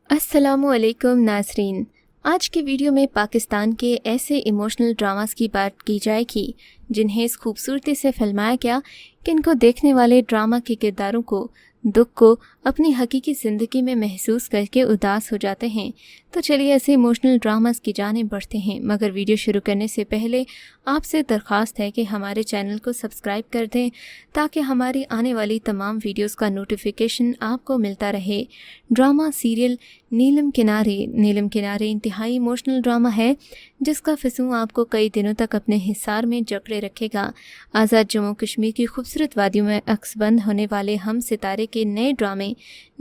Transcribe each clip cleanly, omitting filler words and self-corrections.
अस्सलामुअलैकुम नाज़रीन। आज की वीडियो में पाकिस्तान के ऐसे इमोशनल ड्रामास की बात की जाएगी जिन्हें इस खूबसूरती से फिल्माया गया कि इनको देखने वाले ड्रामा के किरदारों को दुख को अपनी हकीकी ज़िंदगी में महसूस करके उदास हो जाते हैं। तो चलिए ऐसे इमोशनल ड्रामास की जाने बढ़ते हैं, मगर वीडियो शुरू करने से पहले आपसे दरख्वास्त है कि हमारे चैनल को सब्सक्राइब कर दें ताकि हमारी आने वाली तमाम वीडियोस का नोटिफिकेशन आपको मिलता रहे। ड्रामा सीरियल नीलम किनारे इंतहाई इमोशनल ड्रामा है जिसका फिसूं आपको कई दिनों तक अपने हिसार में जकड़े रखेगा। आज़ाद जम्मू कश्मीर की खूबसूरत वादियों में अक्सबंद होने वाले हम सितारे के नए ड्रामे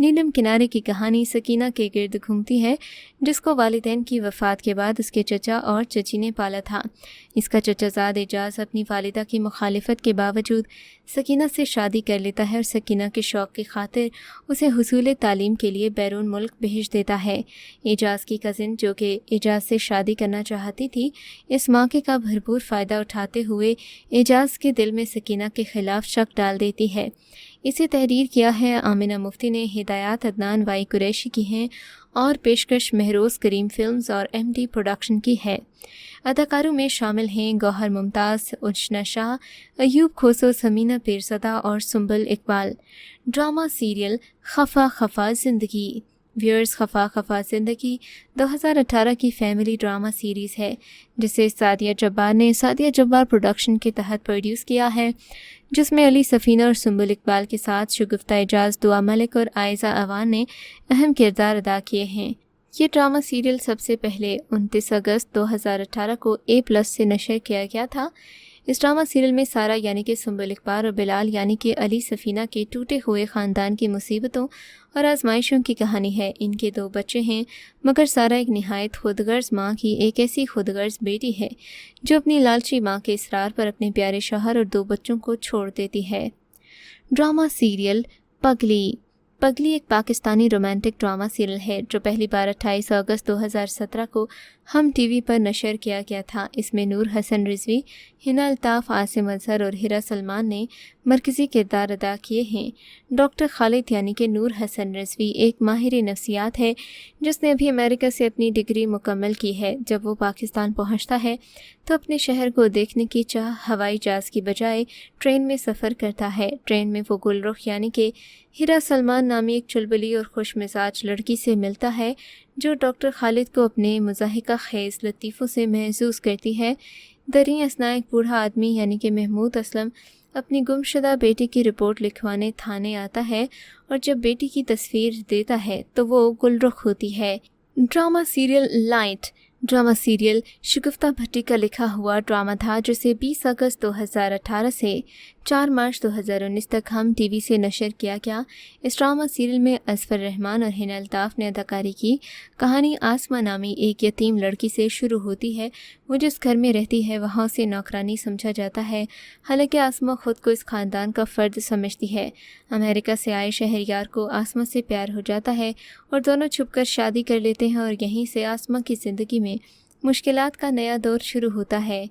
नीलम किनारे की कहानी सकीना के गिर्द घूमती है, जिसको वालिदैन की वफ़ात के बाद उसके चचा और चची ने पाला था। इसका चचाज़ाद एजाज़ अपनी वालिदा की मुखालिफत के बावजूद सकीना से शादी कर लेता है और सकीना के शौक़ की खातिर उसे हुसूल तालीम के लिए बैरून मुल्क भेज देता है। एजाज़ की कज़िन, जो कि एजाज़ से शादी करना चाहती थी, इस मौके का भरपूर फ़ायदा उठाते हुए एजाज़ के दिल में सकीना के ख़िलाफ़ शक डाल देती है। इसे तहरीर किया है आमिना मुफ्ती ने, हिदायत अदनान वाई कुरैशी की हैं और पेशकश महरोज़ करीम फिल्म्स और MD प्रोडक्शन की है। अदाकारों में शामिल हैं गौहर मुमताज़, उशना शाह, अयूब खोसो, समीना पीरज़दा और सुंबल इकबाल। ड्रामा सीरियल खफा खफा ज़िंदगी। व्यूअर्स, खफा खफा ज़िंदगी 2018 की फैमिली ड्रामा सीरीज़ है जिसे सादिया जब्बार ने सादिया जब्बार प्रोडक्शन के तहत प्रोड्यूस किया है, जिसमें अली सफ़ीना और सुंबल इकबाल के साथ शगुफ्ता एजाज़, दुआ मलिक और आयज़ा अवान ने अहम किरदार अदा किए हैं। ये ड्रामा सीरियल सबसे पहले 29 अगस्त 2018 को A+ से नशर किया गया था। इस ड्रामा सीरियल में सारा यानी कि सुंबल इकबाल और बिलाल यानी कि अली सफ़ीना के टूटे हुए ख़ानदान की मुसीबतों और आजमाइशों की कहानी है। इनके 2 बच्चे हैं, मगर सारा एक नहायत खुदगर्ज़ माँ की एक ऐसी खुदगर्ज़ बेटी है जो अपनी लालची माँ के इसरार पर अपने प्यारे शौहर और 2 बच्चों को छोड़ देती है। ड्रामा सीरियल पगली एक पाकिस्तानी रोमांटिक ड्रामा सीरियल है जो पहली बार 28 अगस्त 2017 को हम TV पर नशर किया गया था। इसमें नूर हसन रिजवी, हिना अल्ताफ़, आसिम अजहर और हिरा सलमान ने मरकज़ी किरदार अदा किए हैं। डॉक्टर खालिद यानी कि नूर हसन रिजवी एक माहिर नफ्सियात है जिसने अभी अमेरिका से अपनी डिग्री मुकम्मल की है। जब वो पाकिस्तान पहुंचता है तो अपने शहर को देखने की चाह हवाई जहाज़ की बजाय ट्रेन में सफ़र करता है। ट्रेन में वो गुलरुख यानी कि हिरा सलमान नामी एक चुलबुली और खुश मिजाज लड़की से मिलता है जो डॉक्टर खालिद को अपने मुज़ाहिका ख़ेज़ लतीफ़ों से महसूस करती है। दरी असना एक बूढ़ा आदमी यानी कि महमूद असलम अपनी गुमशुदा बेटी की रिपोर्ट लिखवाने थाने आता है और जब बेटी की तस्वीर देता है तो वो गुलरुख होती है। ड्रामा सीरियल शगुफ्ता भट्टी का लिखा हुआ ड्रामा था जिसे 20 अगस्त 2018 से 4 मार्च 2019 तक हम TV से नशर किया गया। इस ड्रामा सीरियल में असफर रहमान और हिना अल्ताफ़ ने अदाकारी की। कहानी आसमा नामी एक यतीम लड़की से शुरू होती है। वो जिस घर में रहती है वहाँ उसे नौकरानी समझा जाता है, हालांकि आसमा खुद को इस ख़ानदान का फ़र्द समझती है। अमेरिका से आए शहरयार को आसमा से प्यार हो जाता है और दोनों छुपकर शादी कर लेते हैं और यहीं से आसमा की ज़िंदगी में मुश्किलात का नया दौर शुरू होता है।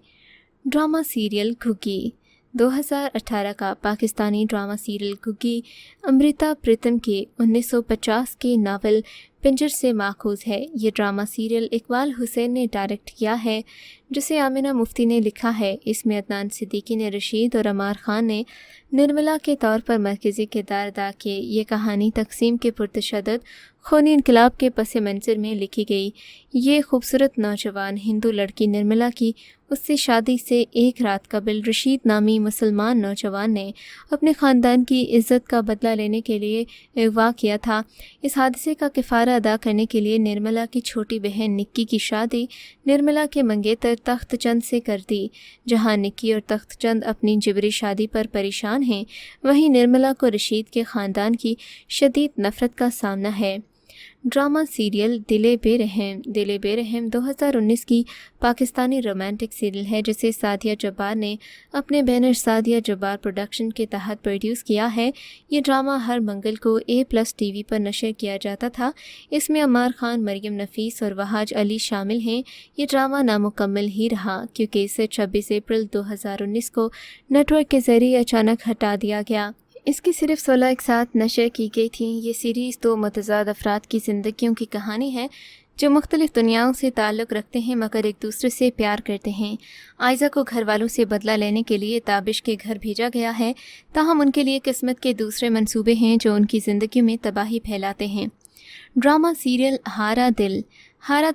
ड्रामा सीरियल घुग्गी 2018 का पाकिस्तानी ड्रामा सीरियल घुग्गी अमृता प्रीतम के 1950 के नावल पिंजर से माखूज़ है। ये ड्रामा सीरियल इकबाल हुसैन ने डायरेक्ट किया है जिसे आमिना मुफ्ती ने लिखा है। इसमें अदनान सिद्दीकी ने रशीद और अमार ख़ान ने निर्मला के तौर पर मरकज़ी किरदार अदा किए। ये कहानी तकसीम के पुरतशद्दुद खूनी इनकलाब के पस मंज़र में लिखी गई। ये खूबसूरत नौजवान हिंदू लड़की निर्मला की उससे शादी से एक रात कबल रशीद नामी मुसलमान नौजवान ने अपने ख़ानदान की इज़्ज़त का बदला लेने के लिए अगवा किया था। इस हादसे का किफ़ारा अदा करने के लिए निर्मला की छोटी बहन निक्की की शादी निर्मला के मंगेतर तख्त चंद से कर दी। जहाँ निक्की और तख्त चंद अपनी जिबरी शादी पर परेशान हैं, वहीं निर्मला को रशीद के ख़ानदान की शदीद नफ़रत का सामना है। ड्रामा सीरियल दिले बेरहम 2019 की पाकिस्तानी रोमांटिक सीरियल है जिसे सादिया जब्बार ने अपने बैनर सादिया जब्बार प्रोडक्शन के तहत प्रोड्यूस किया है। ये ड्रामा हर मंगल को A+ TV पर नशर किया जाता था। इसमें अमार ख़ान, मरियम नफीस और वहाज अली शामिल हैं। ये ड्रामा नामुकम्मल ही रहा क्योंकि इसे 26 अप्रैल 2019 को नेटवर्क के ज़रिए अचानक हटा दिया गया। اس کی صرف 16 ایک ساتھ نشر کی گئی تھی۔ یہ سیریز دو متضاد افراد کی زندگیوں کی کہانی ہے جو مختلف دنیاؤں سے تعلق رکھتے ہیں مگر ایک دوسرے سے پیار کرتے ہیں۔ عائزہ کو گھر والوں سے بدلہ لینے کے لیے تابش کے گھر بھیجا گیا ہے، تاہم ان کے لیے قسمت کے دوسرے منصوبے ہیں جو ان کی زندگی میں تباہی پھیلاتے ہیں۔ ڈرامہ سیریل ہارا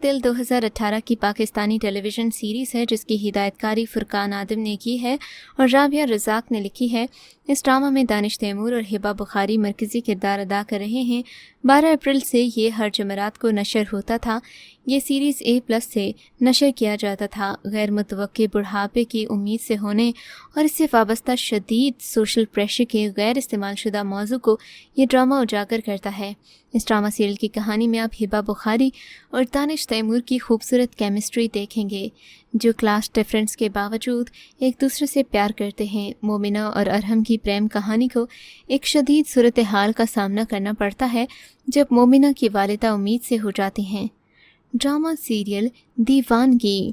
دل 2018 کی پاکستانی ٹیلی ویژن سیریز ہے جس کی ہدایت کاری فرقان آدم نے کی ہے اور رابعہ رزاق نے لکھی ہے۔ اس ڈرامہ میں دانش تیمور اور ہبہ بخاری مرکزی کردار ادا کر رہے ہیں۔ 12 اپریل سے یہ ہر جمعرات کو نشر ہوتا تھا۔ یہ سیریز A+ سے نشر کیا جاتا تھا۔ غیر متوقع بڑھاپے کی امید سے ہونے اور اس سے وابستہ شدید سوشل پریشر کے غیر استعمال شدہ موضوع کو یہ ڈرامہ اجاگر کرتا ہے۔ اس ڈرامہ سیریل کی کہانی میں آپ ہبہ بخاری اور دانش تیمور کی خوبصورت کیمسٹری دیکھیں گے جو کلاس ڈفرینس کے باوجود ایک دوسرے سے پیار کرتے ہیں۔ مومنہ اور ارحم کی پریم کہانی کو ایک شدید صورتحال کا سامنا کرنا پڑتا ہے جب مومنہ کی والدہ امید سے ہو جاتی ہیں۔ ڈرامہ سیریل دیوانگی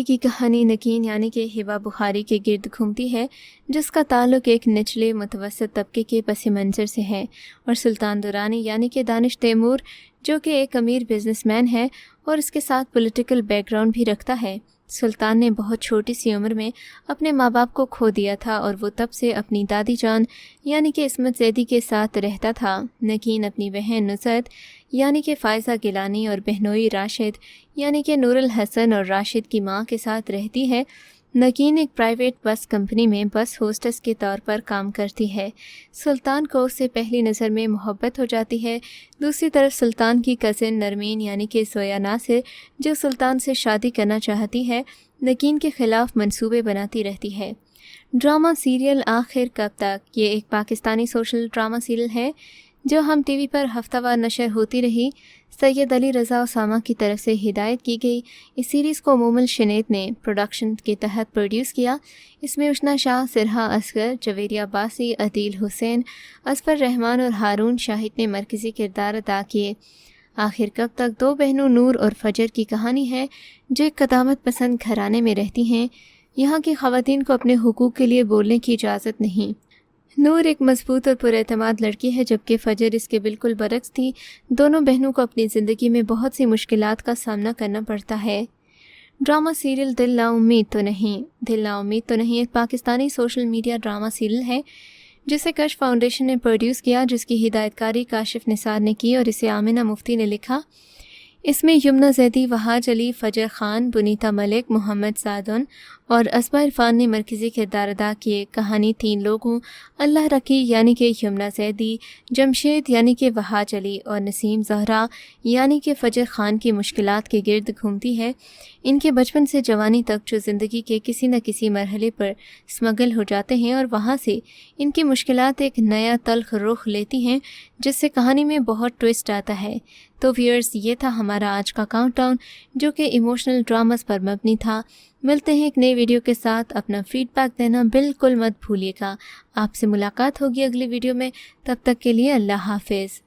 کی کہانی نگین یعنی کہ ہبہ بخاری کے گرد گھومتی ہے جس کا تعلق ایک نچلے متوسط طبقے کے پس منظر سے ہے، اور سلطان درانی یعنی کہ دانش تیمور جو کہ ایک امیر بزنس مین ہے اور اس کے ساتھ پولیٹیکل بیک گراؤنڈ بھی رکھتا ہے۔ سلطان نے بہت چھوٹی سی عمر میں اپنے ماں باپ کو کھو دیا تھا اور وہ تب سے اپنی دادی جان یعنی کہ عصمت زیدی کے ساتھ رہتا تھا۔ نگین اپنی بہن نصرت یعنی کہ فائزہ گیلانی اور بہنوئی راشد یعنی کہ نور الحسن اور راشد کی ماں کے ساتھ رہتی ہے۔ نگین ایک پرائیویٹ بس کمپنی میں بس ہوسٹس کے طور پر کام کرتی ہے۔ سلطان کو اس سے پہلی نظر میں محبت ہو جاتی ہے۔ دوسری طرف سلطان کی کزن نرمین یعنی کہ زویا ناصر جو سلطان سے شادی کرنا چاہتی ہے، نگین کے خلاف منصوبے بناتی رہتی ہے۔ ڈرامہ سیریل آخر کب تک یہ ایک پاکستانی سوشل ڈرامہ سیریل ہے جو ہم ٹی وی پر ہفتہ وار نشر ہوتی رہی۔ سید علی رضا اسامہ کی طرف سے ہدایت کی گئی۔ اس سیریز کو مومل شنید نے پروڈکشن کے تحت پروڈیوس کیا۔ اس میں اشنا شاہ، سرہا اصغر، جویریہ عباسی، عدیل حسین، اظفر رحمان اور ہارون شاہد نے مرکزی کردار ادا کیے۔ آخر کب تک دو بہنوں نور اور فجر کی کہانی ہے جو ایک قدامت پسند گھرانے میں رہتی ہیں۔ یہاں کی خواتین کو اپنے حقوق کے لیے بولنے کی اجازت نہیں۔ نور ایک مضبوط اور پراعتماد لڑکی ہے جبکہ فجر اس کے بالکل برعکس تھی۔ دونوں بہنوں کو اپنی زندگی میں بہت سی مشکلات کا سامنا کرنا پڑتا ہے۔ ڈرامہ سیریل دل نا امید تو نہیں ایک Pakistani social media drama serial ہے جسے کش فاؤنڈیشن نے پروڈیوس کیا، جس کی ہدایت کاری کاشف نثار نے کی اور اسے آمنہ مفتی نے لکھا۔ اس میں یمنا زیدی، وہاج علی، فجر خان، بنیتا ملک، محمد سعدن اور اسما عرفان نے مرکزی کردار ادا کیے۔ کہانی 3 لوگوں اللہ رکی یعنی کہ یمنا زیدی، جمشید یعنی کہ وہاج علی اور نسیم زہرا یعنی کہ فجر خان کی مشکلات کے گرد گھومتی ہے۔ ان کے بچپن سے جوانی تک جو زندگی کے کسی نہ کسی مرحلے پر سمگل ہو جاتے ہیں اور وہاں سے ان کی مشکلات ایک نیا تلخ رخ لیتی ہیں جس سے کہانی میں بہت ٹوئسٹ آتا ہے۔ تو ویئرز، یہ تھا ہمارا آج کا کاؤنٹ ڈاؤن جو کہ ایموشنل ڈراماز پر مبنی تھا۔ ملتے ہیں ایک نئے ویڈیو کے ساتھ۔ اپنا فیڈ بیک دینا بالکل مت بھولیے گا۔ آپ سے ملاقات ہوگی اگلی ویڈیو میں، تب تک کے لیے اللہ حافظ۔